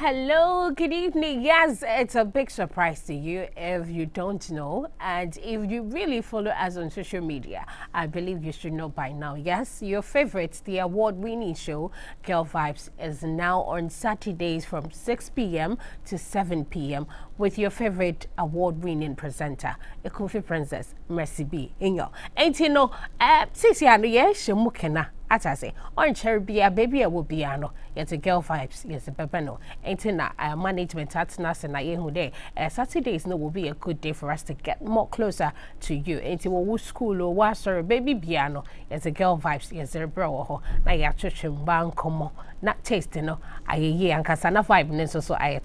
Hello, good evening. Yes, it's a big surprise to you if you don't know. And if you really follow us on social media, I believe you should know by now. Yes, your favorite, the award-winning show, Girl Vibes, is now on Saturdays from 6 p.m. to 7 p.m. with your favorite award-winning presenter, Ekufi Princess, Mercy B. Inyo. And you know, since you are here, I say, on cherry be a baby, I will be ano. It's a Girl Vibes, yes, a pepeno. Ain't management at nas and I day. Saturdays no will be a good day for us to get more closer to you. Ain't what school or what sorry baby piano. It's a Girl Vibes, yes, a bro. Na ya church and come not tasting no. I and Casana vibe so I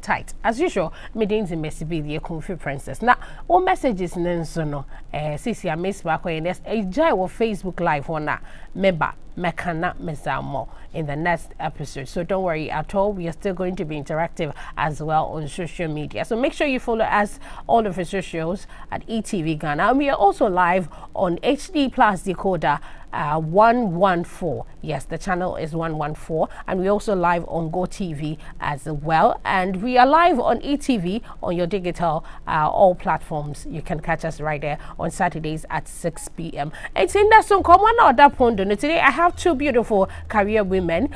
tight. As usual, meetings in Messi be the Kung Fu Princess. Now, all messages nenso no. Sisi I miss back when there's a jai or Facebook Live on that. Meba mekana mesamo in the next episode, so don't worry at all. We are still going to be interactive as well on social media, so make sure you follow us all of our socials at ETV Ghana, and we are also live on HD Plus decoder 114. Yes, the channel is 114, and we also live on Go TV as well, and we are live on ETV on your digital all platforms. You can catch us right there on Saturdays at 6 p.m. It's in that song come on other point. Today I have two beautiful career women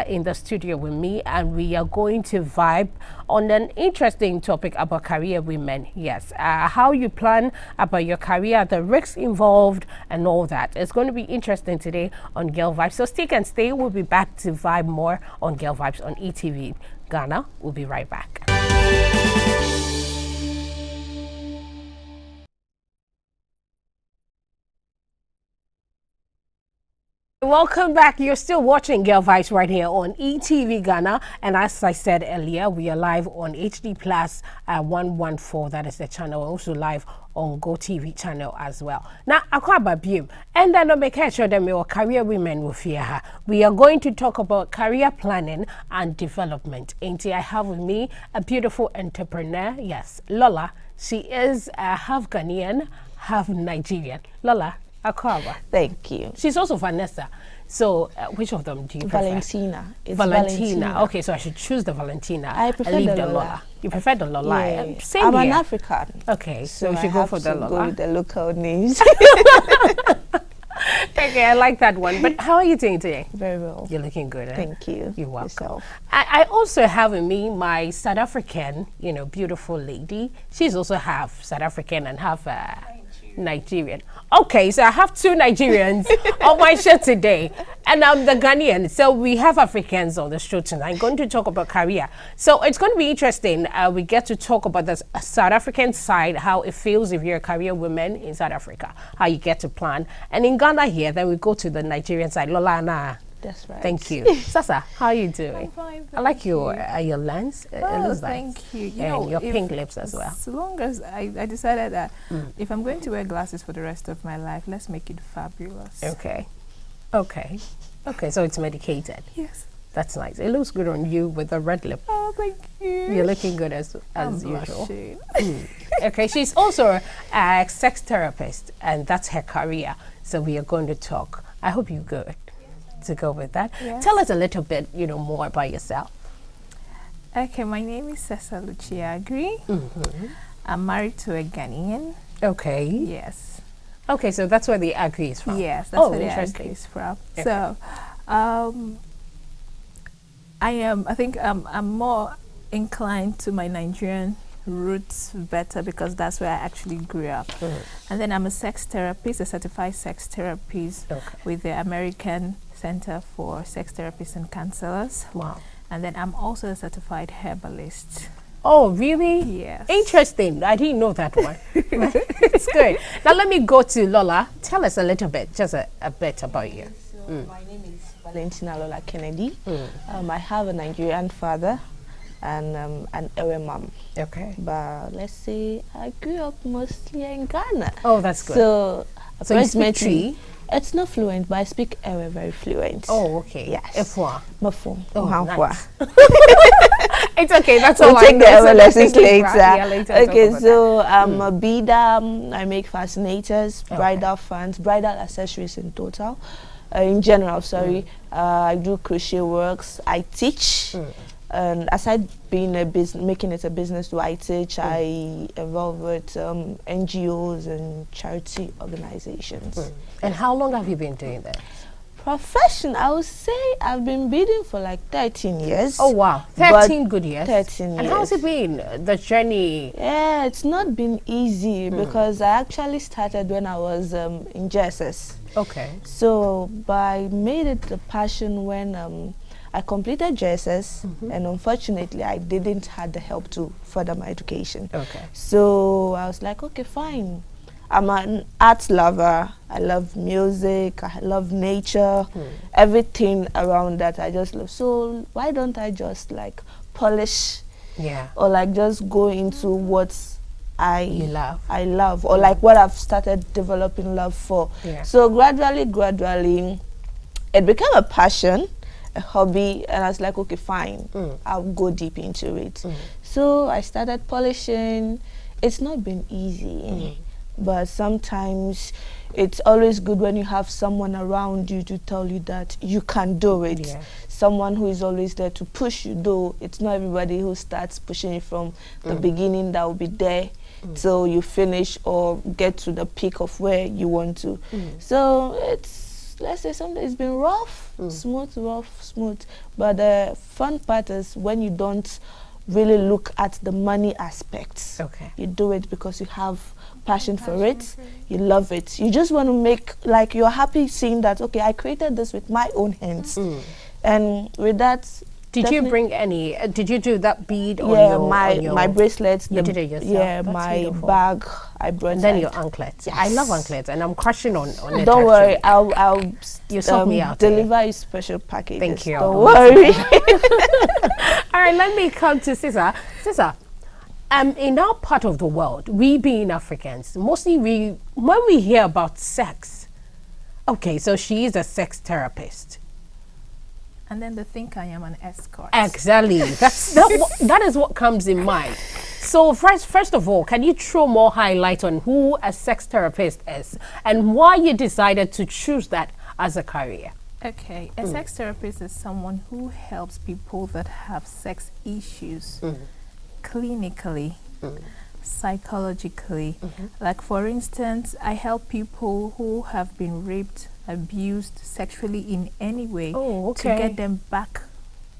in the studio with me, and we are going to vibe on an interesting topic about career women. Yes, how you plan about your career, the risks involved, and all that. It's going to be interesting today on Girl Vibes. So stick and stay. We'll be back to vibe more on Girl Vibes on ETV Ghana. We'll be right back. Welcome back. You're still watching Girl Vibes right here on ETV Ghana, and as I said earlier, we are live on HD Plus 114. That is the channel. We're also live on Go TV channel as well. Now, Akwaba and then I'll make sure that your career women will fear her. We are going to talk about career planning and development. And I have with me a beautiful entrepreneur. Yes, Lola. She is half Ghanaian, half Nigerian. Lola. Akwaba. Thank you. She's also Vanessa. So, which of them do you prefer? Valentina. It's Valentina. Okay, so I should choose the Valentina. I prefer and leave the Lola. You prefer the Lola? Yeah. Same I'm here. an African. Okay, so we should go for the Lola. Go with the local names. Okay, I like that one. But how are you doing today? Very well. You're looking good. Thank you. You're welcome. Yourself. I also have with me my South African, beautiful lady. She's also half South African and half Nigerian. Okay, so I have two Nigerians on my show today, and I'm the Ghanaian. So we have Africans on the show tonight. I'm going to talk about career. So it's going to be interesting. We get to talk about the South African side, how it feels if you're a career woman in South Africa, how you get to plan. And in Ghana here, then we go to the Nigerian side. Lola na. That's right. Thank you. Sasa, how are you doing? I'm fine, I like your lens. It looks nice. Thank you. And your pink lips as well. As long as I decided that if I'm going to wear glasses for the rest of my life, let's make it fabulous. Okay. So it's medicated. Yes. That's nice. It looks good on you with the red lip. Oh, thank you. You're looking good as usual. Blushing. Okay, she's also a sex therapist, and that's her career. So we are going to talk. I hope you're good to go with that. Yes. Tell us a little bit, more about yourself. Okay, my name is Cessa Luciagri. I'm married to a Ghanaian. Okay. Yes. Okay, so that's where the Agri is from. Yes, that's where the interesting. Agri is from. Okay. So, I think I'm more inclined to my Nigerian roots better because that's where I actually grew up. And then I'm a sex therapist, a certified sex therapist with the American Center for Sex Therapists and Counselors. Wow. And then I'm also a certified herbalist. Oh, really? Yes. Interesting. I didn't know that one. It's good. Now let me go to Lola. Tell us a little bit, just a bit about you. So my name is Valentina Lola Kennedy. I have a Nigerian father and an Ewe mom. Okay. But let's say I grew up mostly in Ghana. Oh, that's good. So you speak Twi? It's not fluent, but I speak Ewe very fluent. Oh, okay. Yes. Efwa. Mafo. Oh, Nice. It's okay. That's We'll all take I the know. Ewe lessons later. Yeah, later. Okay, so I'm a beader. I make fascinators, bridal fans, bridal accessories in total. In general, sorry. I do crochet works. I teach. And aside being making it a business, I teach. I involve with NGOs and charity organizations. And how long have you been doing that? Profession, I would say I've been bidding for like 13 years. Oh wow, 13 good years. 13 years. And how's it been, the journey? Yeah, it's not been easy because I actually started when I was in JSS. Okay. So I made it a passion when I completed JSS, and unfortunately I didn't have the help to further my education. Okay. So I was like, okay, fine. I'm an art lover. I love music. I love nature. Everything around that I just love. So why don't I just like polish? Yeah. Or like just go into what I love, or like what I've started developing love for. Yeah. So gradually, it became a passion, a hobby, and I was like, okay, fine, I'll go deep into it. So I started polishing. It's not been easy. But sometimes it's always good when you have someone around you to tell you that you can do it. Yeah. Someone who is always there to push you, though it's not everybody who starts pushing you from the beginning that will be there till you finish or get to the peak of where you want to. So it's, let's say something, it's been rough, smooth. But the fun part is when you don't really look at the money aspects. Okay. You do it because you have passion for it. You love it. You just want to make, like, you're happy seeing that, okay, I created this with my own hands. And with that, did you bring any, did you do that bead on my bracelets. You did it yourself? Yeah, That's my beautiful. bag, I brought. And then your anklets. Yes. I love anklets, and I'm crushing on it. Don't worry, I'll you sort me out. deliver you special packages. Thank you. Don't worry. All right, let me come to Cesar. Cesar, in our part of the world, we being Africans, mostly when we hear about sex, okay, so she is a sex therapist. And then they think I am an escort. Exactly. That is what comes in mind. So first of all, can you throw more highlight on who a sex therapist is and why you decided to choose that as a career? Okay, a sex therapist is someone who helps people that have sex issues clinically, psychologically. Like, for instance, I help people who have been raped, abused sexually in any way to get them back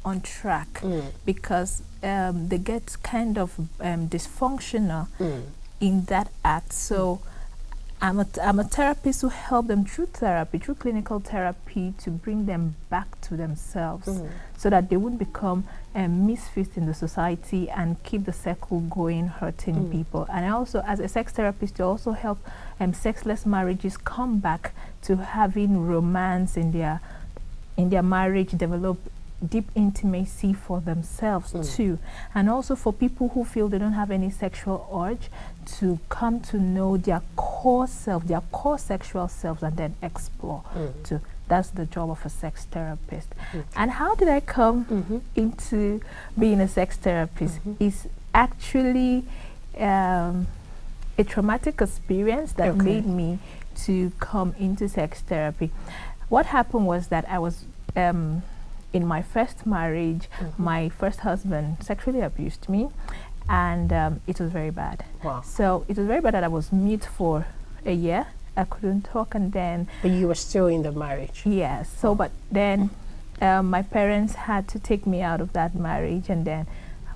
on track because they get kind of dysfunctional in that act. So I'm a therapist who help them through clinical therapy, to bring them back to themselves so that they won't become misfits in the society and keep the circle going, hurting people. And I also, as a sex therapist, to also help sexless marriages come back to having romance in their marriage, develop deep intimacy for themselves too, and also for people who feel they don't have any sexual urge to come to know their core self, their core sexual selves, and then explore too. That's the job of a sex therapist. And how did I come into being a sex therapist? It's actually a traumatic experience that made me to come into sex therapy. What happened was that I was in my first marriage, my first husband sexually abused me, and it was very bad. Wow. So it was very bad that I was mute for a year. I couldn't talk, and then... But you were still in the marriage. Yes. So, but then my parents had to take me out of that marriage, and then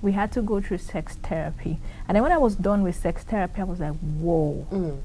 we had to go through sex therapy. And then when I was done with sex therapy, I was like, whoa.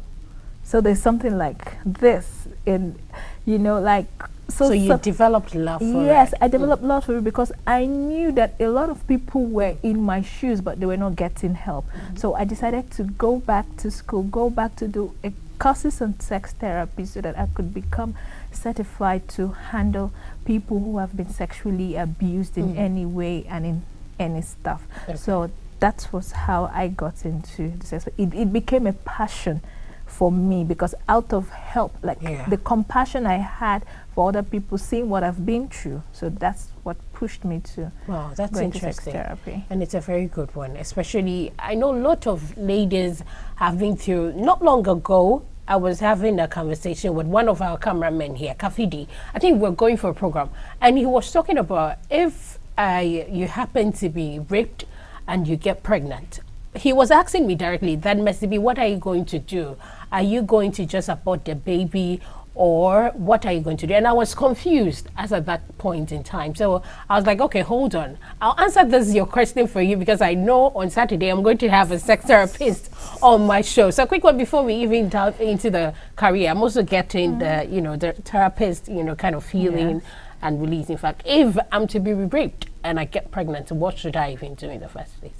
So there's something like this in, like... So you developed love for it? Yes, I developed love for it because I knew that a lot of people were in my shoes, but they were not getting help. So I decided to go back to school, go back to do courses on sex therapy so that I could become certified to handle people who have been sexually abused in any way and in any stuff. So that was how I got into the sex. It became a passion for me because out of help, like the compassion I had for other people, seeing what I've been through. So that's what pushed me to that's go into interesting. sex therapy. And it's a very good one, especially I know a lot of ladies have been through. Not long ago, I was having a conversation with one of our cameramen here, Kafidi. I think we're going for a program, and he was talking about if you happen to be raped and you get pregnant, he was asking me directly, then Mercy B, what are you going to do? Are you going to just abort the baby, or what are you going to do? And I was confused as at that point in time. So I was like, okay, hold on. I'll answer your question for you, because I know on Saturday I'm going to have a sex therapist on my show. So quick one before we even dive into the career. I'm also getting the, the therapist, kind of feeling and release. In fact, if I'm to be raped and I get pregnant, what should I even do in the first place?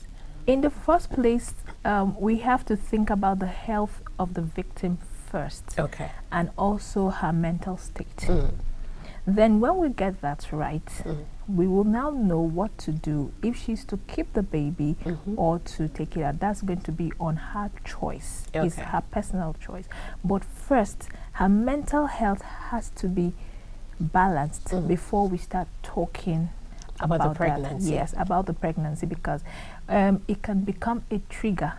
In the first place, we have to think about the health of the victim first. Okay. And also her mental state. Then when we get that right, we will now know what to do if she's to keep the baby or to take it out. That's going to be on her choice. Okay. It's her personal choice. But first, her mental health has to be balanced before we start talking about the pregnancy. That. Yes, about the pregnancy, because it can become a trigger.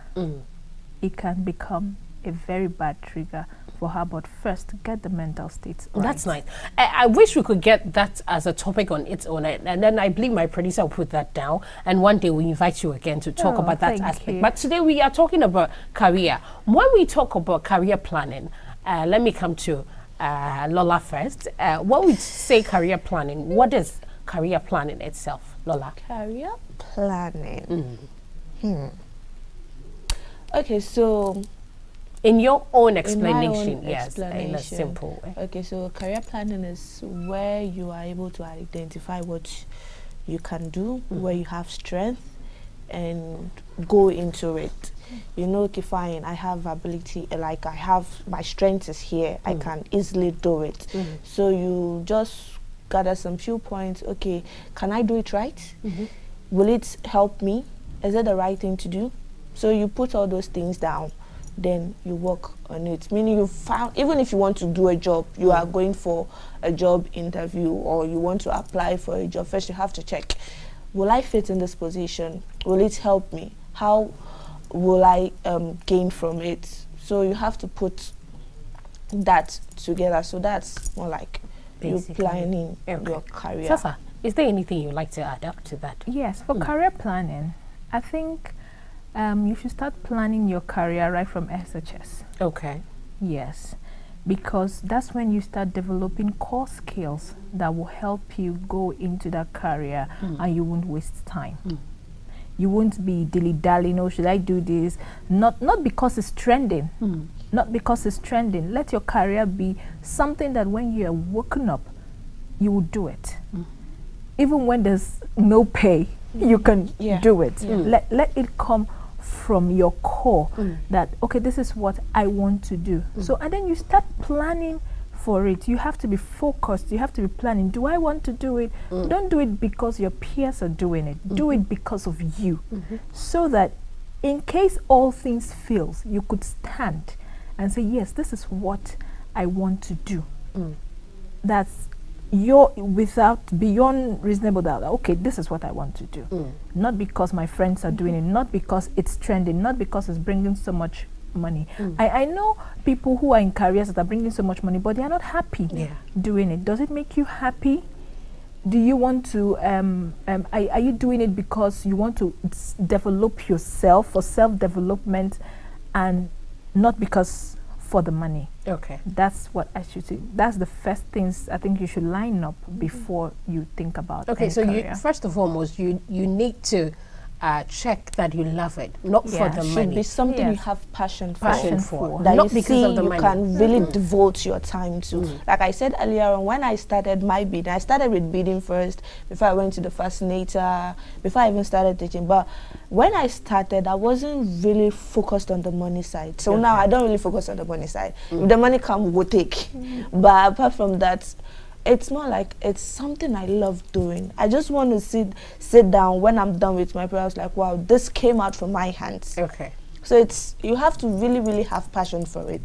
It can become a very bad trigger for her, but first get the mental state right. That's nice. I wish we could get that as a topic on its own, and then I believe my producer will put that down, and one day we invite you again to talk about that aspect. But today we are talking about career. When we talk about career planning, let me come to Lola first. What would you say career planning? What is career planning itself, Lola? Career planning. Okay, so in your own explanation, in in a simple way. Okay, so career planning is where you are able to identify what you can do, where you have strength, and go into it. Okay, fine, I have ability, like I have, my strength is here, I can easily do it. So you just gather some few points. Okay, can I do it right? Will it help me? Is it the right thing to do? So you put all those things down, then you work on it. Meaning you found, even if you want to do a job, you are going for a job interview, or you want to apply for a job, first you have to check, will I fit in this position? Will it help me? How will I gain from it? So you have to put that together. So that's more like you planning your career. Sasa, is there anything you'd like to add up to that? Yes, for career planning, I think you should start planning your career right from SHS. Okay. Yes, because that's when you start developing core skills that will help you go into that career, and you won't waste time. You won't be dilly-dallying, oh, should I do this? Not because it's trending. Not because it's trending. Let your career be something that when you are woken up, you will do it. Even when there's no pay, you can do it. Let it come from your core that, okay, this is what I want to do. So, and then you start planning for it. You have to be focused. You have to be planning. Do I want to do it? Don't do it because your peers are doing it. Do it because of you. So that in case all things fails, you could stand and say, yes, this is what I want to do. That's without beyond reasonable doubt. Okay, this is what I want to do. Not because my friends are doing it, not because it's trending, not because it's bringing so much money. I know people who are in careers that are bringing so much money, but they are not happy doing it. Does it make you happy? Do you want to are you doing it because you want to develop yourself for self-development, and not because for the money? Okay, that's what I should say. That's the first things I think you should line up before you think about. Okay, so career. you first and foremost you need to check that you love it, not for the money. Should be something you have passion for. That not because of the you money. Can really devote your time to. Like I said earlier on, when I started my bidding, I started with bidding first before I went to the fascinator, before I even started teaching. But when I started, I wasn't really focused on the money side. So now I don't really focus on the money side. If the money comes, we'll take. But apart from that, it's more like it's something I love doing. I just want to sit down when I'm done with my prayers, like, wow, this came out from my hands. Okay. So you have to really, really have passion for it.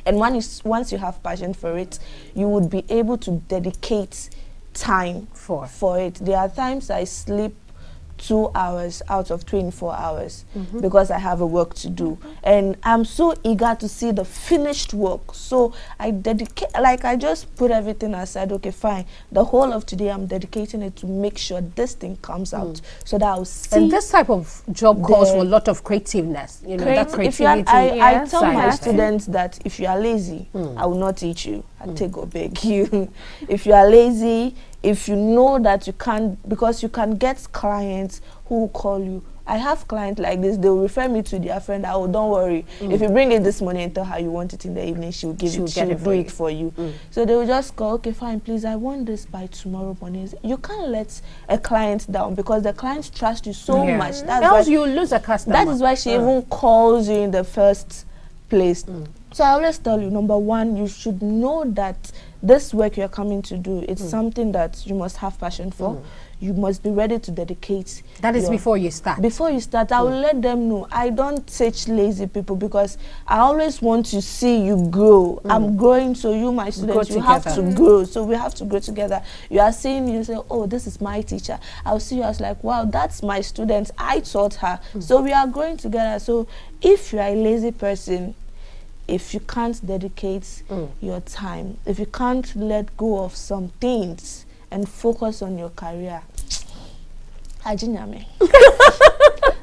And once you have passion for it, you would be able to dedicate time for it. There are times I sleep 2 hours out of 24 hours because I have a work to do. And I'm so eager to see the finished work. So I dedicate, like I just put everything aside. Okay, fine. The whole of today, I'm dedicating it to make sure this thing comes out so that I'll see. And this type of job calls for a lot of creativeness. You know, that creativity. I tell my students that if you are lazy, I will not teach you. I take or beg you. If you are lazy, if you know that you can't, because you can get clients who will call you. I have clients like this, they will refer me to their friend. Oh, don't worry. If you bring it this morning and tell her you want it in the evening, she'll do it for you. So they will just go, okay, fine, please, I want this by tomorrow morning. You can't let a client down because the clients trust you so much. Else you lose a customer. That is why she even calls you in the first place. So I always tell you, number one, you should know that this work you're coming to do, it's something that you must have passion for. You must be ready to dedicate. That is before you start. Before you start, I will let them know. I don't teach lazy people because I always want to see you grow. I'm growing, so you, my students, you have to grow. So we have to grow together. You are seeing, you say, oh, this is my teacher. I'll see you as like, wow, that's my student. I taught her. So we are growing together. So if you are a lazy person, if you can't dedicate your time, if you can't let go of some things and focus on your career, Ajinyame.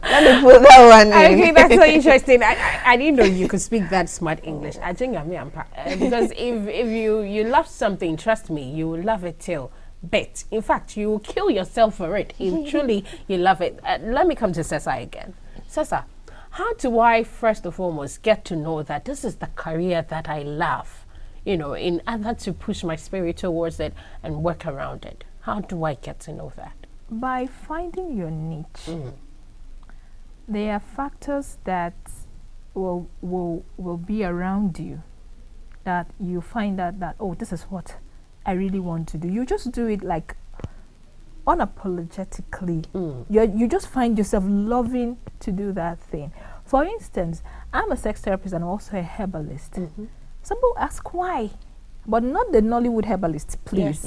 Let me put that one in. Okay, that's so interesting. I didn't know you could speak that smart English. Ajinyame, because if you love something, trust me, you will love it till bit. In fact, you will kill yourself for it if truly you love it. Let me come to Sesa again. Sesa, how do I first and foremost get to know that this is the career that I love, you know, in order to push my spirit towards it and work around it? How do I get to know that? By finding your niche. There are factors that will be around you that you find out that, oh, this is what I really want to do. You just do it like unapologetically. You just find yourself loving to do that thing. For instance, I'm a sex therapist and also a herbalist. Some people ask why, but not the Nollywood herbalist, please.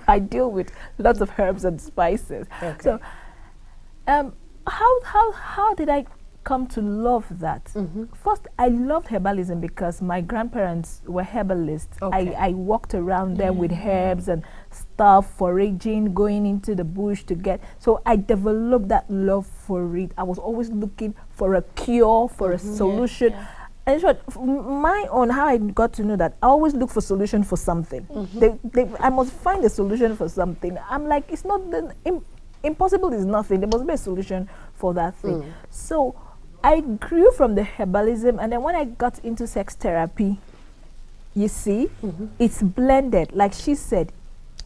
I deal with lots of herbs and spices. So how did I come to love that? First, I loved herbalism because my grandparents were herbalists. I walked around them with herbs and stuff, foraging, going into the bush to get. So I developed that love for it. I was always looking for a cure, for a solution. And in short, my own, how I got to know that, I always look for solution for something. I must find a solution for something. I'm like, it's not impossible is nothing. There must be a solution for that thing. So I grew from the herbalism, and then when I got into sex therapy, you see, it's blended. Like she said,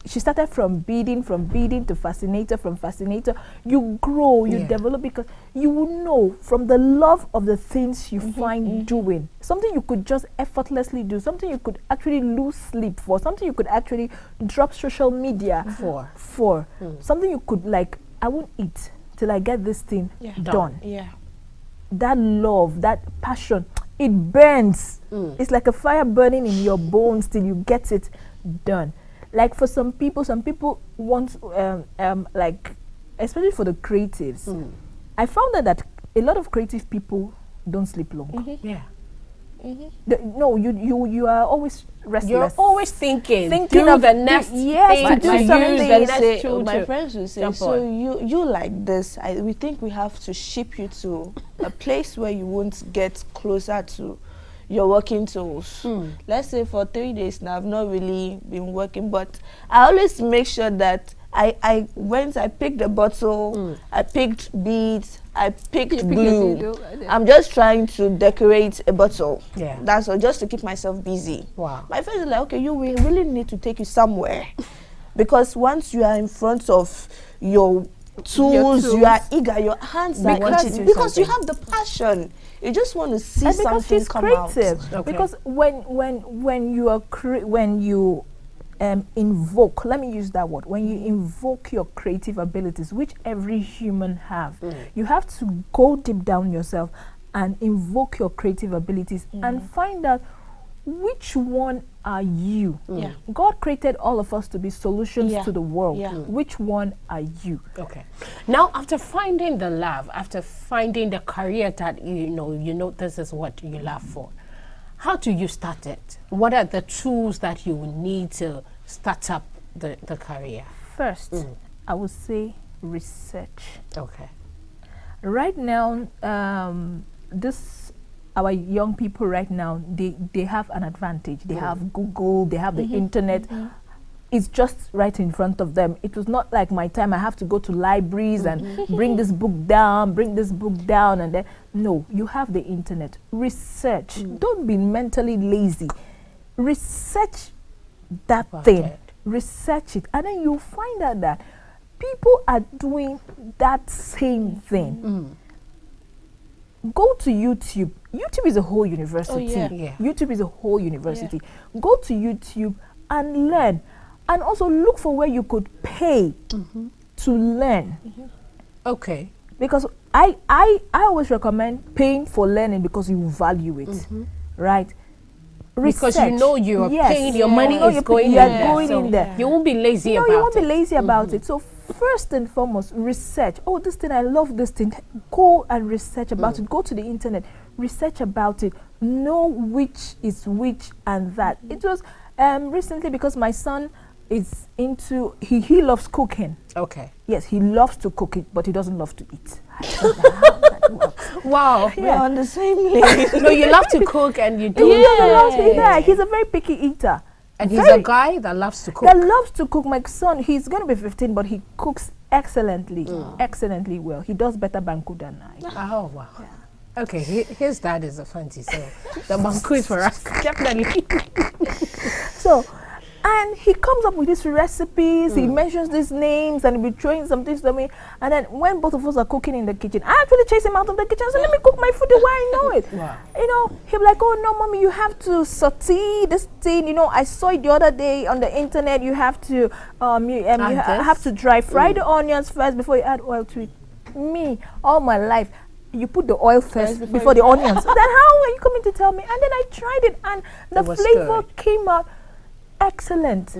she started from beading to fascinator, from fascinator. You grow, you develop, because you will know from the love of the things you find doing. Something you could just effortlessly do, something you could actually lose sleep for, something you could actually drop social media for. Something you could, like, I won't eat till I get this thing done. That love, that passion, it burns. It's like a fire burning in your bones till you get it done. Like for some people want, like, especially for the creatives, I found that a lot of creative people don't sleep long. No, you are always restless. You're always thinking of the next thing to do something. My friends will say, so you like this, we think we have to ship you to a place where you won't get closer to your working tools. Let's say for 3 days now, I've not really been working, but I always make sure that I picked a bottle, I picked beads, I picked glue. I'm just trying to decorate a bottle. That's all, just to keep myself busy. My friends are like, okay, we really need to take you somewhere. Because once you are in front of your tools, you are eager, your hands are itching, because you have the passion. You just want to see something come creative. out. Because when you are invoke, let me use that word, when you invoke your creative abilities, which every human have, you have to go deep down yourself and invoke your creative abilities and find out which one are you? Yeah. God created all of us to be solutions Yeah. to the world. Yeah. Which one are you? Okay. Now, after finding the love, after finding the career that you know this is what you love for, how do you start it? What are the tools that you need to start up the career? First, I would say research. Okay. Right now, our young people right now, they have an advantage. They have Google, they have the internet. It's just right in front of them. It was not like my time. I have to go to libraries and bring this book down, and then no, you have the internet. Research. Don't be mentally lazy. Research that thing. Research it, and then you'll find out that people are doing that same thing. Go to YouTube. YouTube is a whole university. YouTube is a whole university. Go to YouTube and learn, and also look for where you could pay to learn. Okay. Because I always recommend paying for learning because you value it, right? Research. Because you know you are paying, your money is going in there. You won't be lazy about it. No, you won't be lazy about it. So first and foremost, research. Oh, this thing, I love this thing. Go and research about it. Go to the internet, research about it. Know which is which and that. It was recently because my son is into, he loves cooking. Okay. Yes, he loves to cook it, but he doesn't love to eat. I don't know how that works. Wow. We're on the same lane. No, you love to cook and you do. He doesn't love to eat that. He's a very picky eater. And he's a guy that loves to cook. That loves to cook. My son, he's going to be 15, but he cooks excellently, excellently well. He does better banku than I. Oh, wow. Yeah. Okay, his dad is a fancy, so the banku is for us, definitely. So, and he comes up with these recipes, he mentions these names, and he'll be throwing some things to me. And then when both of us are cooking in the kitchen, I actually chase him out of the kitchen and say, let me cook my food the way I know it. Wow. You know, he'll be like, oh no, mommy, you have to saute this thing. You know, I saw it the other day on the internet. You have to, you have to dry fry the onions first before you add oil to it. Me, all my life, you put the oil first before the onions. Then how are you coming to tell me? And then I tried it, and the flavor came out excellent.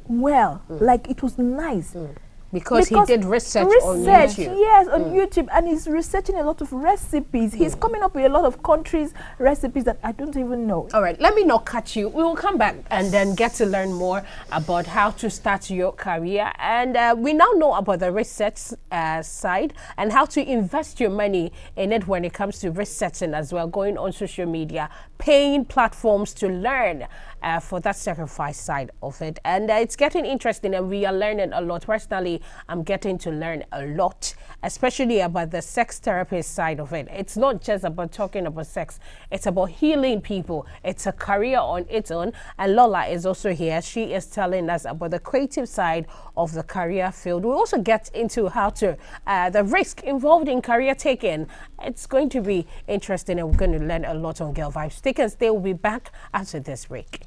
Well, like it was nice. Because he did research on YouTube. Yes, on YouTube, and he's researching a lot of recipes. He's coming up with a lot of countries' recipes that I don't even know. All right, let me not cut you. We will come back and then get to learn more about how to start your career. And we now know about the research side and how to invest your money in it when it comes to researching as well, going on social media, paying platforms to learn for that sacrifice side of it. And it's getting interesting, and we are learning a lot. Personally, I'm getting to learn a lot, especially about the sex therapist side of it. It's not just about talking about sex, it's about healing people. It's a career on its own. And Lola is also here. She is telling us about the creative side of the career field. We also get into how to the risk involved in career taking. It's going to be interesting, and we're going to learn a lot on Girl Vibes. Stick and stay. We'll be back after this break.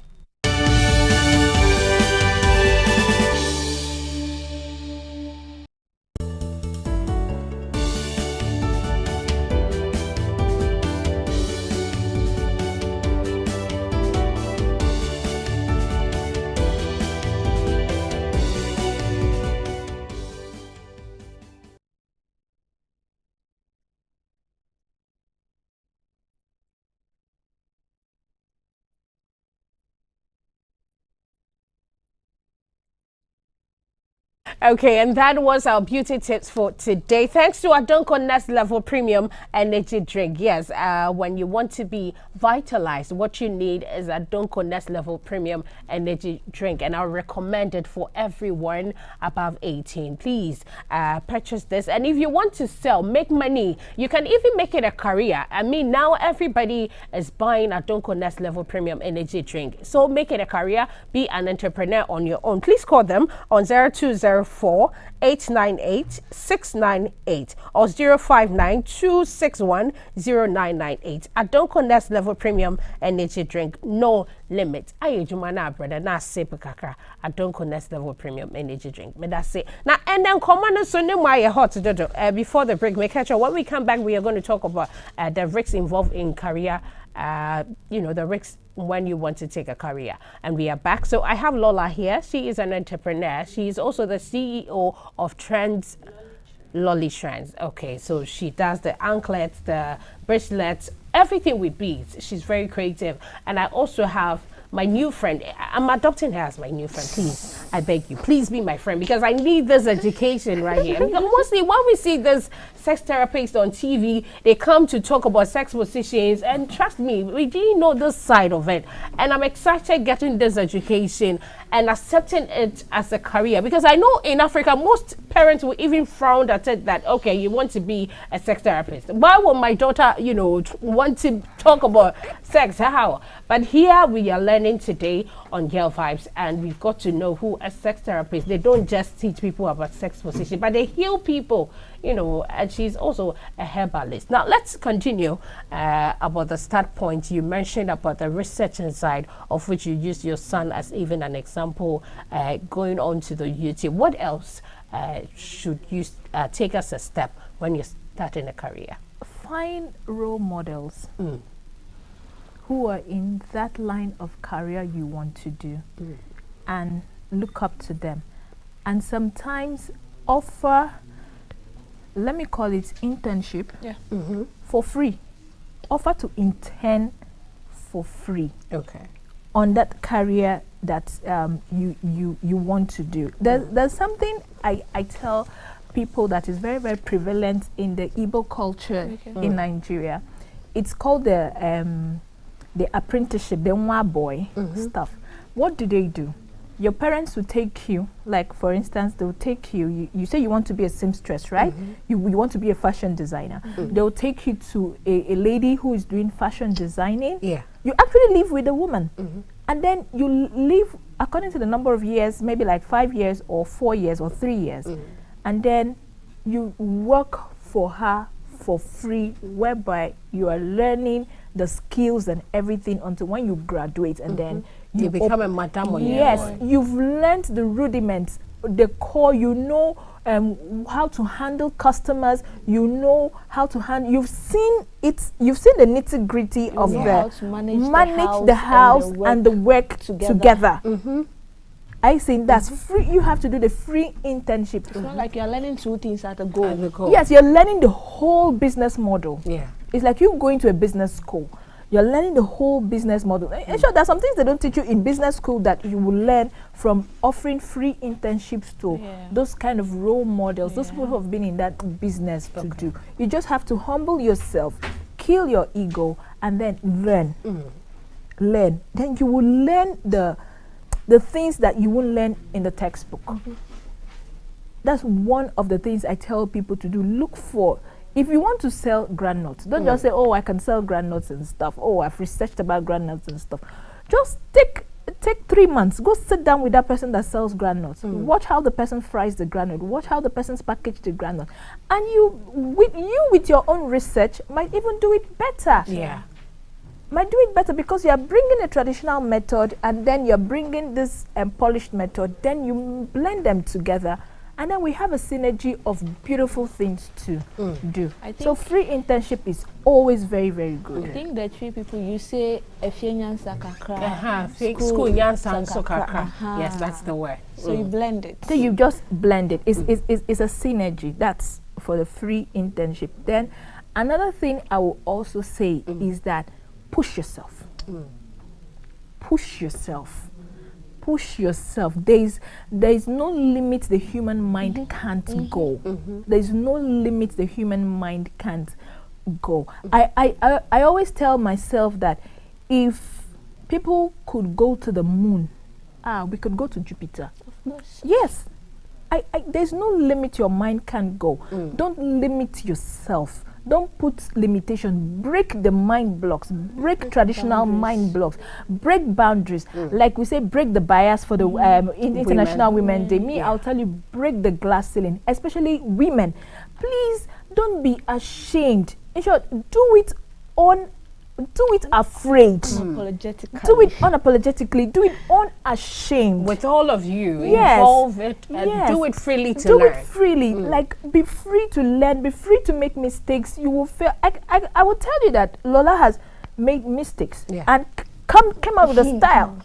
Okay, and that was our beauty tips for today. Thanks to our Adonko Next Level Premium Energy Drink. Yes, when you want to be vitalized, what you need is a Adonko Next Level Premium Energy Drink, and I recommend it for everyone above 18. Please purchase this, and if you want to sell, make money, you can even make it a career. I mean, now everybody is buying a Adonko Next Level Premium Energy Drink, so make it a career. Be an entrepreneur on your own. Please call them on 0204-898-698 or 059-261-0998. Adonko Next Level Premium Energy Drink, no limit. Aye, Jumana brother, na sepe kakra. Adonko Next Level Premium Energy Drink. Me that's it. Now, and then come on, so no why hot dodo. Before the break, make sure when we come back, we are going to talk about the risks involved in career you know, the risks when you want to take a career. And we are back. So I have Lola here. She is an entrepreneur. She is also the CEO of Trends. Lolly Trends. Okay, so she does the anklets, the bracelets, everything with beads. She's very creative. And I also have my new friend. I'm adopting her as my new friend. Please, I beg you, please be my friend, because I need this education right here. Because mostly when we see this sex therapists on TV, they come to talk about sex positions, and trust me, we didn't know this side of it. And I'm excited getting this education and accepting it as a career, because I know in Africa most parents will even frown at it that, okay, you want to be a sex therapist. Why would my daughter, you know, want to talk about sex? How? But here we are learning today on Girl Vibes, and we've got to know who a sex therapist. They don't just teach people about sex position, but they heal people, you know. And she's also a herbalist. Now let's continue about the start point. You mentioned about the research inside, of which you used your son as even an example, going on to the YouTube. What else should you take as a step when you're starting a career? Find role models who are in that line of career you want to do, and look up to them. And sometimes offer, let me call it internship, for free. Offer to intern for free. Okay. On that career that you want to do. There's something I tell people that is very, very prevalent in the Igbo culture in Nigeria. It's called the apprenticeship, the nwa boy stuff. What do? Your parents will take you, like for instance, they'll take you, you say you want to be a seamstress, right? You want to be a fashion designer. They'll take you to a lady who is doing fashion designing. Yeah. You actually live with a woman. And then you live according to the number of years, maybe like 5 years or 4 years or 3 years. And then you work for her for free, whereby you are learning the skills and everything until when you graduate, and then you become a madam. Yes, you've learned the rudiments, the core. You know how to handle customers. You know how to handle. You've seen it. You've seen the nitty gritty of how to manage the house and the work together. I think that's free. You have to do the free internship. It's not like you're learning 2 things at a go. Yes, you're learning the whole business model. Yeah. It's like you going to a business school. You're learning the whole business model. And sure, there's some things they don't teach you in business school that you will learn from offering free internships to those kind of role models, those people who have been in that business to do. You just have to humble yourself, kill your ego, and then learn. Learn. Then you will learn the things that you won't learn in the textbook. That's one of the things I tell people to do. Look for, if you want to sell groundnuts, don't just say, oh, I can sell groundnuts and stuff. Oh, I've researched about groundnuts and stuff. Just take 3 months. Go sit down with that person that sells groundnuts. Watch how the person fries the groundnut. Watch how the person's packaged the groundnut. And you with your own research might even do it better. Yeah. Might do it better, because you're bringing a traditional method and then you're bringing this polished method. Then you blend them together, and then we have a synergy of beautiful things to do. So free internship is always very, very good. I think the 3 people you say efyenyansa kakra. School nyansa kakra. Yes, that's the word. So you blend it. So you just blend it. It's a synergy. That's for the free internship. Then another thing I will also say is that push yourself. Push yourself. Push yourself. There is no limit the human mind can't go. There is no limit the human mind can't go. I always tell myself that if people could go to the moon, we could go to Jupiter. Yes. There's no limit your mind can't go. Don't limit yourself. Don't put limitation. Break the mind blocks. Break traditional mind blocks. Break boundaries. Like we say, break the bias for the International Women's Day. I'll tell you, break the glass ceiling. Especially women. Please don't be ashamed. In short, do it afraid. Unapologetically. Do it unapologetically. Do it unashamed. With all of you, Yes. involve it and do it freely to do learn. it freely. Like, be free to learn. Be free to make mistakes. You will fail. I will tell you that Lola has made mistakes Yeah. and came out with a style.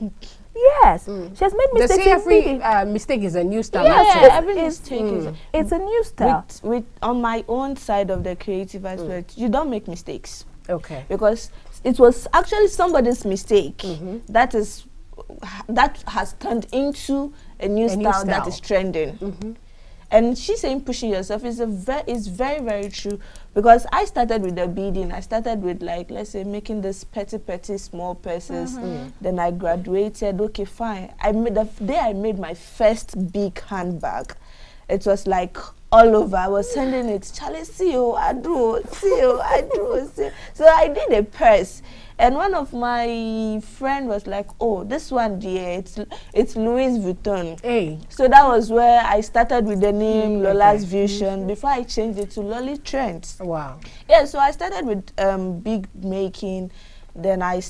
Yes, she has made They mistakes. say every mistake is a new style. Yeah, That's it. every mistake is It's a new style. with on my own side of the creative aspect. You don't make mistakes Okay. because it was actually somebody's mistake that has turned into a new style that is trending. And she's saying pushing yourself is very, very true, because I started with the beading. I started with, like, let's say, making this petty small purses. Then I graduated. Okay, fine. The day I made my first big handbag, it was like all over. I was sending it, Charlie, see you, I do, see you, I do. See. So I did a purse. And one of my friend was like, oh, this one, dear, it's Louis Vuitton. Hey. So that was where I started with the name Lola's Vision before I changed it to Lolly Trends. Wow. Yeah, so I started with big making. Then I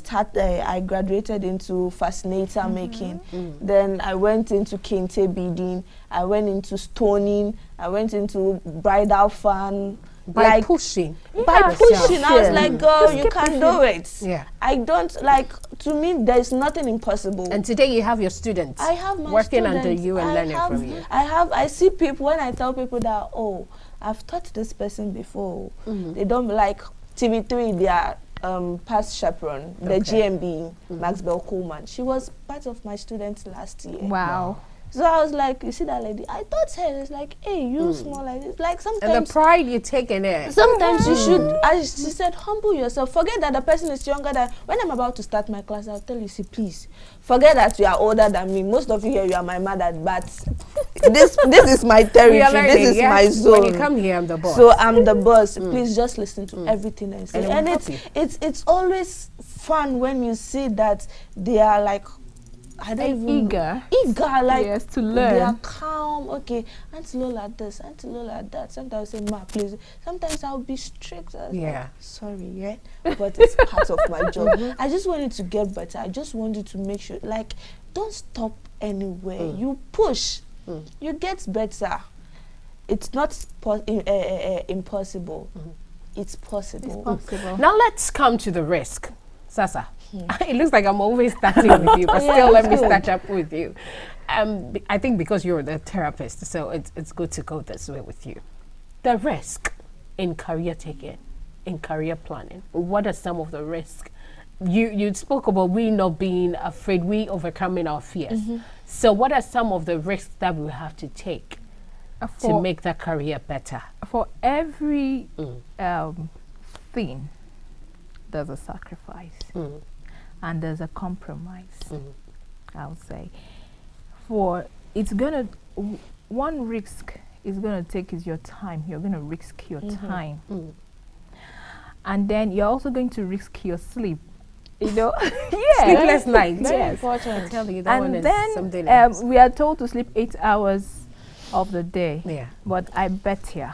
graduated into fascinator making. Then I went into kente beading. I went into stoning. I went into bridal fan. By pushing. By pushing. I was like, girl, Just you keep can pushing. do it. Yeah. I don't, like, to me, there's nothing impossible. And today you have your students. I have my working students. under you and learning from you. I see people, when I tell people that, oh, I've taught this person before, they don't like TV3, their past chaperone, the GMB, Maxwell Coleman. She was part of my students last year. Wow. So I was like, you see that lady? I taught her. It's like, hey, you small like this. Like sometimes. And the pride you take in it. Sometimes you should, as she said, humble yourself. Forget that the person is younger than. When I'm about to start my class, I'll tell you, see, please, forget that you are older than me. Most of you here, you are my mother, but this is my territory. This is my zone. When you come here, I'm the boss. So I'm the boss. Please just listen to everything I say. And it's always fun when you see that they are like, I don't even eager, like, yes, to learn. They are calm. Okay, Auntie Lola this, Auntie Lola that. Sometimes I say, ma, please. Sometimes I'll be strict. Yeah. Like, sorry, yeah, but it's part of my job. I just want you to get better. I just want you to make sure, like, don't stop anywhere. You push. You get better. It's not impossible. It's possible. It's possible. Now let's come to the risk. Sasa. It looks like I'm always starting with you, but still let me start up with you. I think because you're the therapist, so it's good to go this way with you. The risk in career taking, in career planning. What are some of the risks? You spoke about we not being afraid, we overcoming our fears. So what are some of the risks that we have to take to make that career better? For every thing, there's a sacrifice. And there's a compromise, I would say. One risk is going to take is your time. You're going to risk your time. And then you're also going to risk your sleep. You know? Yeah. Sleepless nights. Very important. I tell you, that one And is something else. then we are told to sleep 8 hours of the day. Yeah. But I bet you,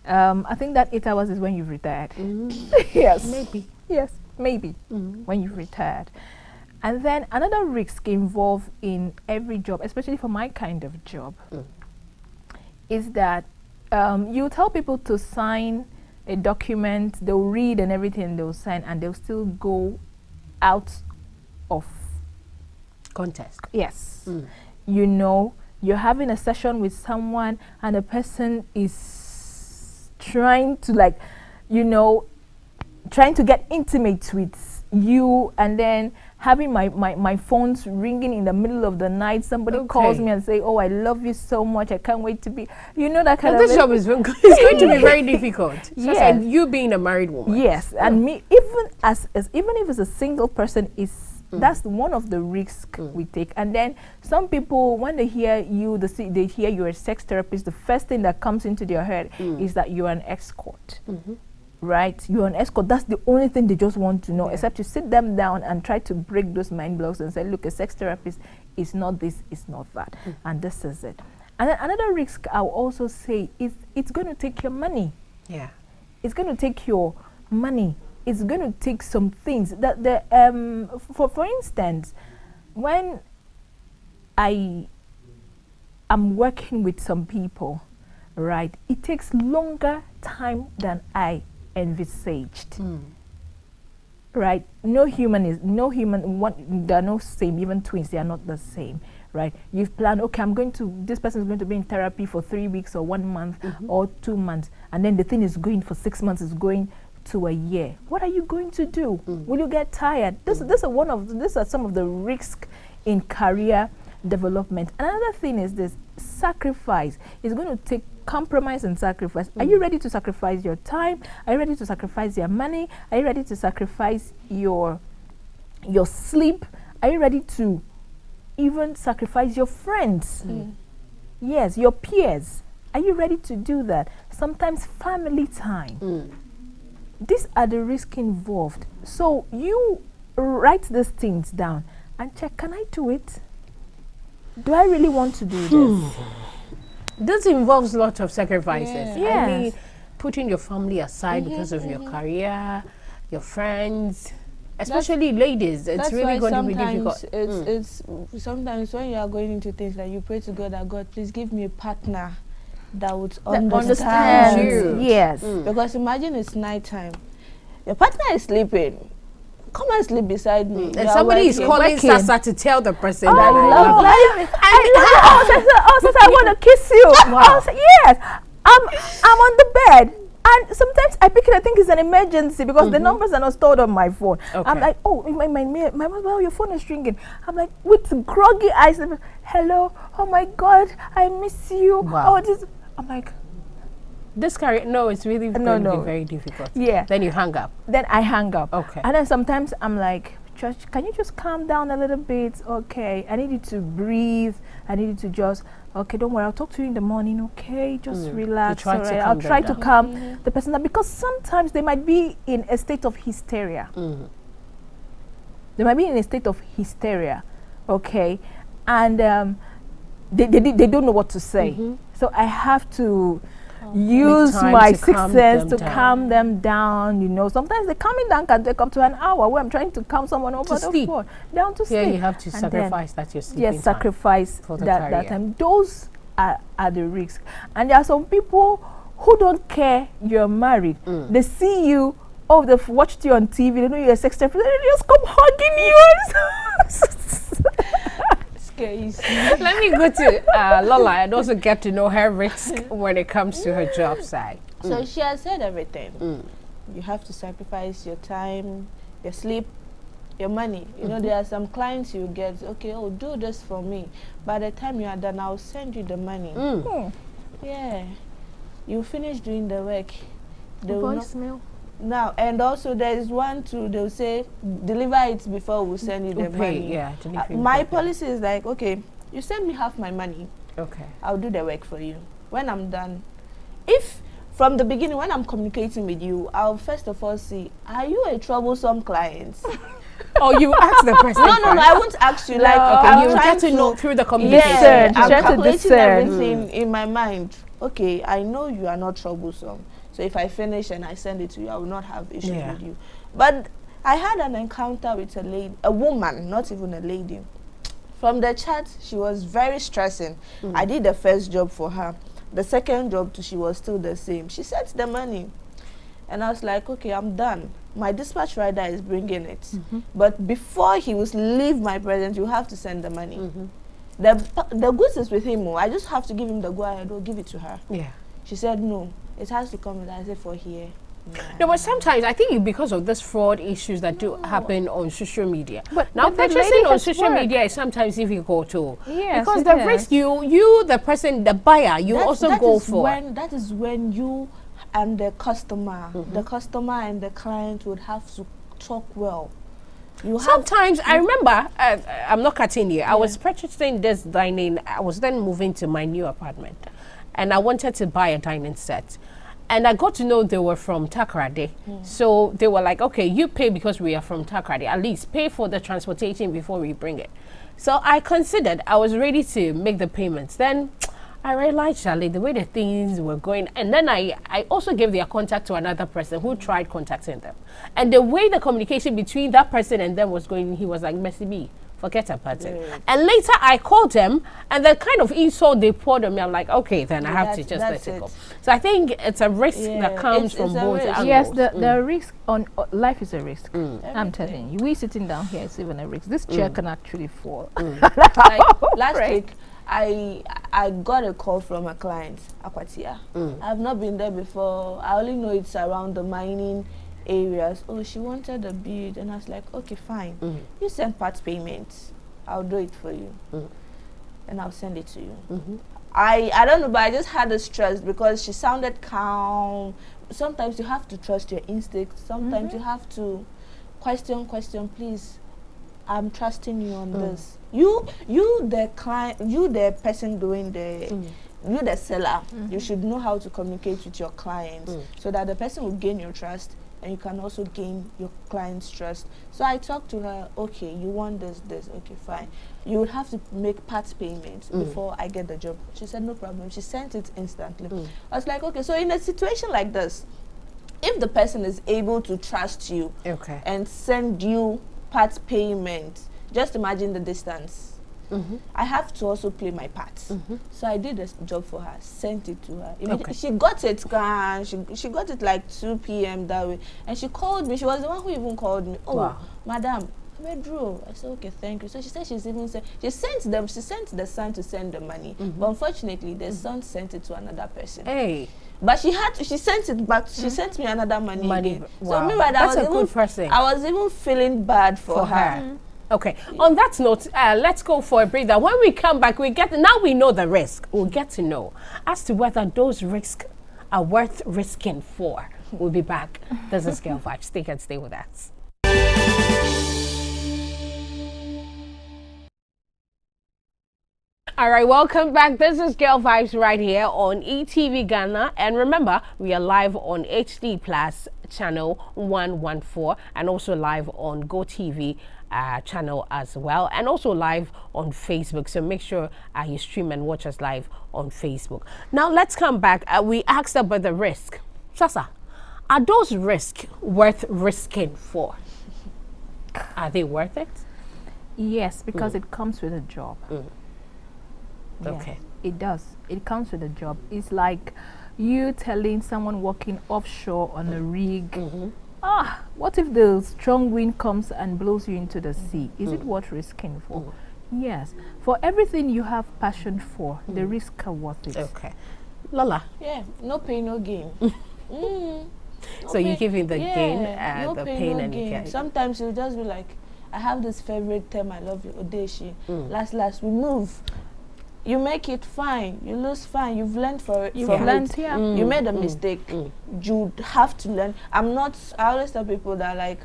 I think that 8 hours is when you've retired. Yes. Maybe. Yes, maybe when you've retired. And then another risk involved in every job, especially for my kind of job, is that you tell people to sign a document, they'll read and everything, they'll sign, and they'll still go out of Contest. Yes. You know, you're having a session with someone and the person is trying to, like, you know, trying to get intimate with you, and then having my phones ringing in the middle of the night. Somebody calls me and say, oh, I love you so much, I can't wait to be, you know, that kind of this job is it's going to be very difficult. Yes. And you being a married woman. Yes. And me, even even if it's a single person, that's one of the risks we take. And then some people, when they hear you, they hear you're a sex therapist, the first thing that comes into their head is that you're an escort. Right? You're an escort. That's the only thing they just want to know, except you sit them down and try to break those mind blocks and say, look, a sex therapist is not this, it's not that. And this is it. And then another risk I'll also say is it's going to take your money. Yeah. It's going to take your money. It's going to take some things. For instance, when I am working with some people, right, it takes longer time than I envisaged. right? No human one, they're no same, even twins, they are not the same, right? You've planned, okay, this person is going to be in therapy for 3 weeks or 1 month or 2 months, and then the thing is going for 6 months, is going to a year. What are you going to do? Will you get tired? These are some of the risks in career development. Another thing is this: sacrifice. It's going to take compromise and sacrifice. Are you ready to sacrifice your time? Are you ready to sacrifice your money? Are you ready to sacrifice your sleep? Are you ready to even sacrifice your friends? Yes, your peers. Are you ready to do that? Sometimes family time. These are the risks involved. So you write these things down and check, can I do it? Do I really want to do this? This involves lots of sacrifices. Yeah. I mean, putting your family aside because of your career, your friends, especially ladies. It's really going to be difficult. It's sometimes when you are going into things like you pray to God that God, please give me a partner that would understand you. Yes. Because imagine it's nighttime. Your partner is sleeping. Come and sleep beside me. And somebody is calling Sasa to tell the person that I love life. I want to kiss you. Wow. Yes. I'm on the bed. And sometimes I pick it, I think it's an emergency because the numbers are not stored on my phone. Okay. I'm like, oh, my mom, oh, your phone is ringing. I'm like, with groggy eyes, hello, oh my God, I miss you. Wow. Oh, this. I'm like, this career, no, it's really going to be very difficult. Yeah. Then you hang up. Then I hang up. Okay. And then sometimes I'm like, Josh, can you just calm down a little bit? Okay. I need you to breathe. I need you to just, okay, don't worry. I'll talk to you in the morning. Okay. Just relax. Try to I'll calm try them to down. calm the person down because sometimes they might be in a state of hysteria. They might be in a state of hysteria. Okay. And they don't know what to say. So I have to use my sixth sense to calm them down. You know, sometimes the calming down can take up to an hour where I'm trying to calm someone over the phone down to sleep. Yeah, you have to sacrifice that you're sleeping. Yes, sacrifice for that time. Those are the risks. And there are some people who don't care you're married. They see you, oh, they've watched you on TV, they know you're a sex therapist, they just come hugging you. Let me go to Lola and also get to know her risk when it comes to her job side. So she has said everything. You have to sacrifice your time, your sleep, your money. You know, there are some clients you get, okay, oh, do this for me. By the time you are done, I'll send you the money. Yeah. You finish doing the work. Voicemail. Now, and also there is one too, they'll say, deliver it before we send you the money. Yeah, my policy is like, okay, you send me half my money. Okay. I'll do the work for you. When I'm done, if from the beginning, when I'm communicating with you, I'll first of all see, are you a troublesome client? Oh, you ask the person. No, I won't ask you. Like, okay, you get to know through the communication. Yeah, I'm try to calculating discern. everything in my mind. Okay, I know you are not troublesome. So if I finish and I send it to you, I will not have issues with you. But I had an encounter with a woman, not even a lady. From the chat, she was very stressing. I did the first job for her. The second job, she was still the same. She sent the money. And I was like, okay, I'm done. My dispatch rider is bringing it. But before he will leave my presence, you have to send the money. The goods is with him. I just have to give him the go ahead or give it to her. Yeah. She said, no, it has to come with, I said, for here. No, but sometimes I think because of this fraud issues that do happen on social media. But now purchasing on social media is sometimes difficult too. Yes, because the risk you the person, the buyer, you also go for. That is when you and the customer and the client would have to talk well. Sometimes I remember, I'm not cutting here. I was purchasing this dining. I was then moving to my new apartment, and I wanted to buy a dining set. And I got to know they were from Takoradi. So they were like, okay, you pay because we are from Takoradi. At least pay for the transportation before we bring it. So I considered, I was ready to make the payments. Then I realized, Charlie, the way the things were going. And then I also gave their contact to another person who tried contacting them. And the way the communication between that person and them was going, he was like, Messi B, forget about it. And later I called them, and the kind of insult they poured on me, I'm like, okay, then I have to just let it go. So I think it's a risk that comes from both angles. Yes, the risk on life is a risk. I'm telling you, we sitting down here, it's even a risk. This chair can actually fall. Like last week, I got a call from a client, Akwatia. I've not been there before. I only know it's around the mining areas. Oh, she wanted a bid, and I was like, okay, fine. You send part payments, I'll do it for you, and I'll send it to you. I don't know, but I just had a stress because she sounded calm. Sometimes you have to trust your instincts. Sometimes you have to question, please. I'm trusting you on this. You the client, you the person doing the, you the seller. You should know how to communicate with your clients so that the person will gain your trust, and you can also gain your client's trust. So I talked to her. Okay, you want this. Okay, fine. You would have to make part payments before I get the job. She said no problem. She sent it instantly. I was like, okay. So in a situation like this, if the person is able to trust you and send you part payment, just imagine the distance. I have to also play my part. So I did a job for her, sent it to her. She got it, she got it like 2 p.m. that way. And she called me. She was the one who even called me. Oh, wow. Madam, I withdrew. I said, okay, thank you. So she said she sent the son to send the money. But unfortunately, the son sent it to another person. But she sent it back. She sent me another money again. Wow. So meanwhile, I was even feeling bad for her. Okay. On that note, let's go for a breather. When we come back, now we know the risk. We'll get to know as to whether those risks are worth risking for. We'll be back. This is Girl Vibes. Stay with us. All right, welcome back. This is Girl Vibes right here on ETV Ghana. And remember, we are live on HD Plus channel 114 and also live on GoTV channel as well, and also live on Facebook. So make sure you stream and watch us live on Facebook. Now let's come back. We asked about the risk. Sasa, are those risks worth risking for? Are they worth it? Yes, because it comes with a job. Yeah, okay. It does. It comes with a job. It's like you telling someone working offshore on a rig, what if the strong wind comes and blows you into the sea? Is it worth risking for? Yes. For everything you have passion for, the risks are worth it. Okay. Lola? Yeah, no pain, no gain. So you give him the gain, no the pain, pain, no and you gain. get. Sometimes you'll just be like, I have this favorite term, I love you, Odeshi. Last, we move. You make it fine. You lose fine. You've learned from it. You made a mistake. You have to learn. I always tell people that, like,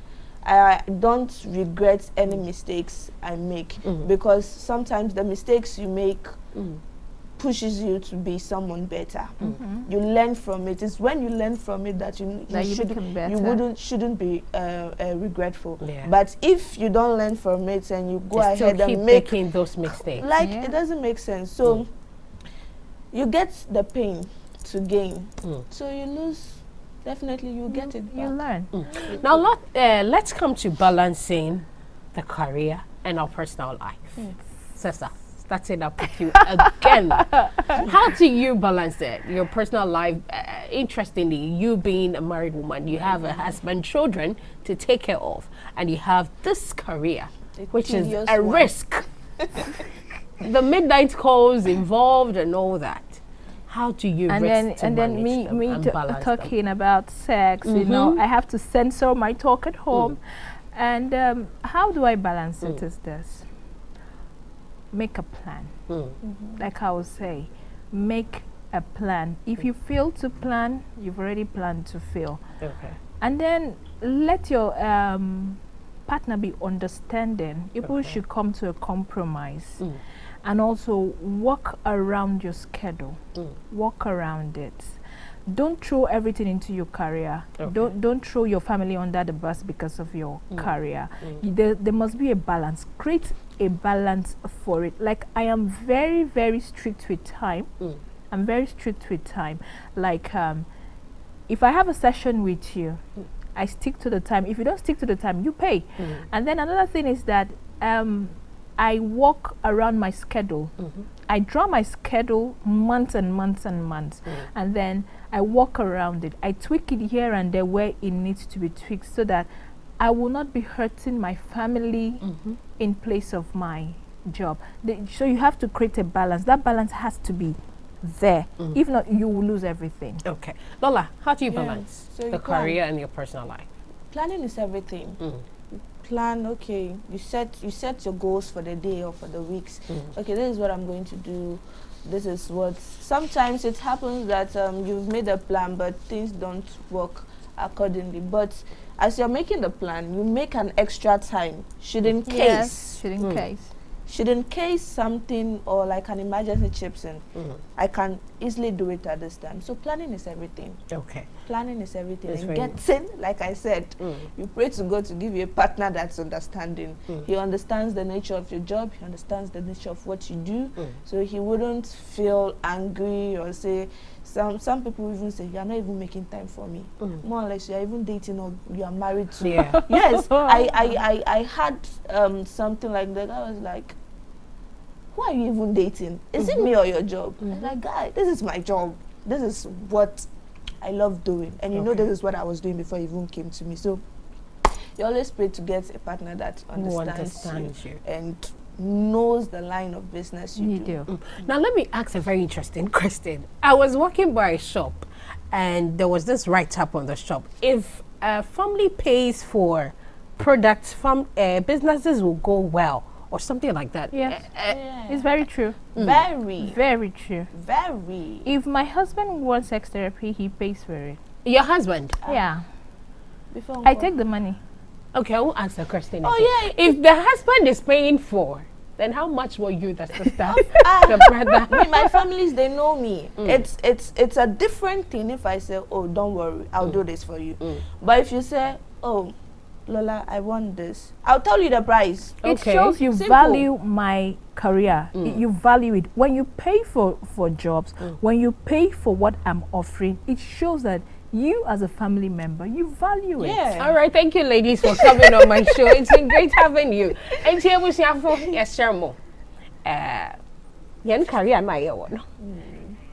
I don't regret any mistakes I make because sometimes the mistakes you make pushes you to be someone better. You learn from it. It's when you learn from it that you shouldn't be regretful. But if you don't learn from it and you go ahead and making those mistakes, it doesn't make sense. So you get the pain to gain. So you lose. Definitely, you get it back. You learn. Now let's come to balancing the career and our personal life. Sister, starting up with you again. How do you balance it? Your personal life, interestingly, you being a married woman, you have a husband, children to take care of, and you have this career, which is a risk. The midnight calls involved and all that. How do you and then me talking about sex, you know, I have to censor my talk at home. And how do I balance it is this. Make a plan. Like I would say, make a plan. If you fail to plan, you've already planned to fail. And then let your partner be understanding. People should come to a compromise. And also work around your schedule. Work around it. Don't throw everything into your career. Don't throw your family under the bus because of your career. There must be a balance. Create a balance for it. Like, I am very, very strict with time. I'm very strict with time. Like, if I have a session with you, I stick to the time. If you don't stick to the time, you pay. And then another thing is that I walk around my schedule. I draw my schedule months and months and months, and then I walk around it. I tweak it here and there where it needs to be tweaked so that I will not be hurting my family in place of my job. So you have to create a balance. That balance has to be there. If not, you will lose everything. Okay. Lola, how do you balance So the career and your personal life? Planning is everything. Plan, okay, you set your goals for the day or for the weeks. Okay, this is what I'm going to do. This is what, sometimes it happens that you've made a plan but things don't work accordingly. But as you're making the plan, you make an extra time, should in case. Should in case something or like an emergency chips in, I can easily do it at this time. So planning is everything. Okay. Planning is everything. That's And very getting, like I said, you pray to God to give you a partner that's understanding. He understands the nature of your job. He understands the nature of what you do. So he wouldn't feel angry or say, some people even say, you're not even making time for me. More or less, you're even dating or you are married to. Yeah. Yes, I had something like that. I was like, who are you even dating? Is it me or your job? I'm like, guy, this is my job. This is what I love doing. And you know this is what I was doing before you even came to me. So you always pray to get a partner that understands you and knows the line of business you do. Now let me ask a very interesting question. I was walking by a shop and there was this write-up on the shop. If a family pays for products from businesses will go well or something like that. Yes. It's very true. Very true. Very. If my husband wants sex therapy, he pays for it. Your husband? Yeah. Before I take the money. Okay, I will ask the question. Oh, again. yeah. If the husband is paying for, then how much will you, the sister, the brother? My families, they know me. It's a different thing if I say, oh, don't worry, I'll do this for you. But if you say, oh, Lola, I want this, I'll tell you the price. It shows you value my career. You value it. When you pay for jobs, when you pay for what I'm offering, it shows that you as a family member, you value it. All right, thank you ladies for coming on my show. It's been great having you. And here we see yes, Shermo. Yen career my own.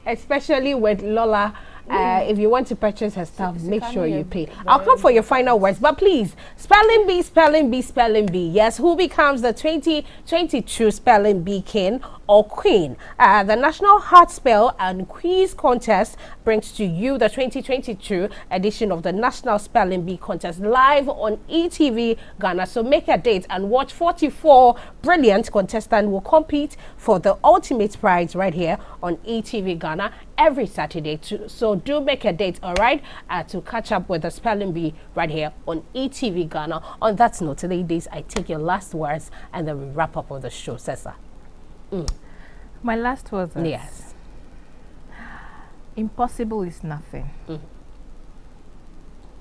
Especially with Lola. If you want to purchase her stuff, make sure you pay. I'll come for your final words, but please, spelling bee, spelling bee, spelling bee. Yes, who becomes the 2022 spelling bee king or queen? The National Hard Spell and Quiz Contest brings to you the 2022 edition of the National Spelling Bee Contest live on ETV Ghana. So make a date and watch 44 brilliant contestants will compete for the ultimate prize right here on ETV Ghana every Saturday. So do make a date, all right, to catch up with the spelling bee right here on ETV Ghana. On that note, ladies, I take your last words and then we wrap up on the show. Cesar. My last words is, yes, impossible is nothing.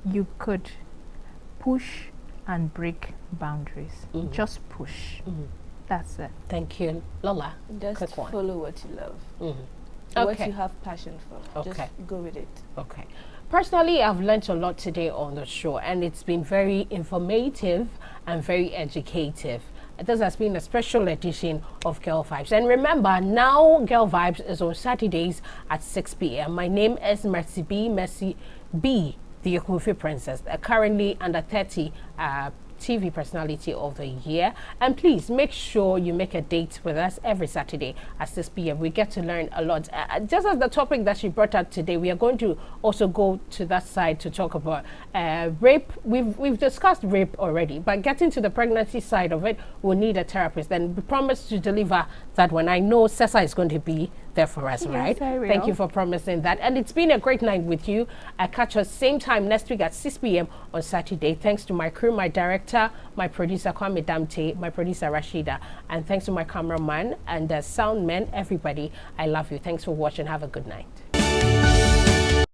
You could push and break boundaries. Just push. That's it. Thank you. Lola, Just quick one. follow what you love. What you have passion for. Just go with it. Okay. Personally, I've learned a lot today on the show, and it's been very informative and very educative. This has been a special edition of Girl Vibes. And remember, now Girl Vibes is on Saturdays at 6 p.m. My name is Mercy B, the Okufi Princess, currently under 30 TV Personality of the Year. And please make sure you make a date with us every Saturday at 6 p.m. We get to learn a lot. Just as the topic that she brought up today, we are going to also go to that side to talk about rape. We've discussed rape already, but getting to the pregnancy side of it, we'll need a therapist. Then we promise to deliver that one. I know Cesar is going to be there for us, right? Thank you for promising that. And it's been a great night with you. I catch us same time next week at 6 p.m. on Saturday. Thanks to my crew, my director, my producer Kwame Damte, my producer Rashida, and thanks to my cameraman and the sound man, everybody. I love you. Thanks for watching. Have a good night.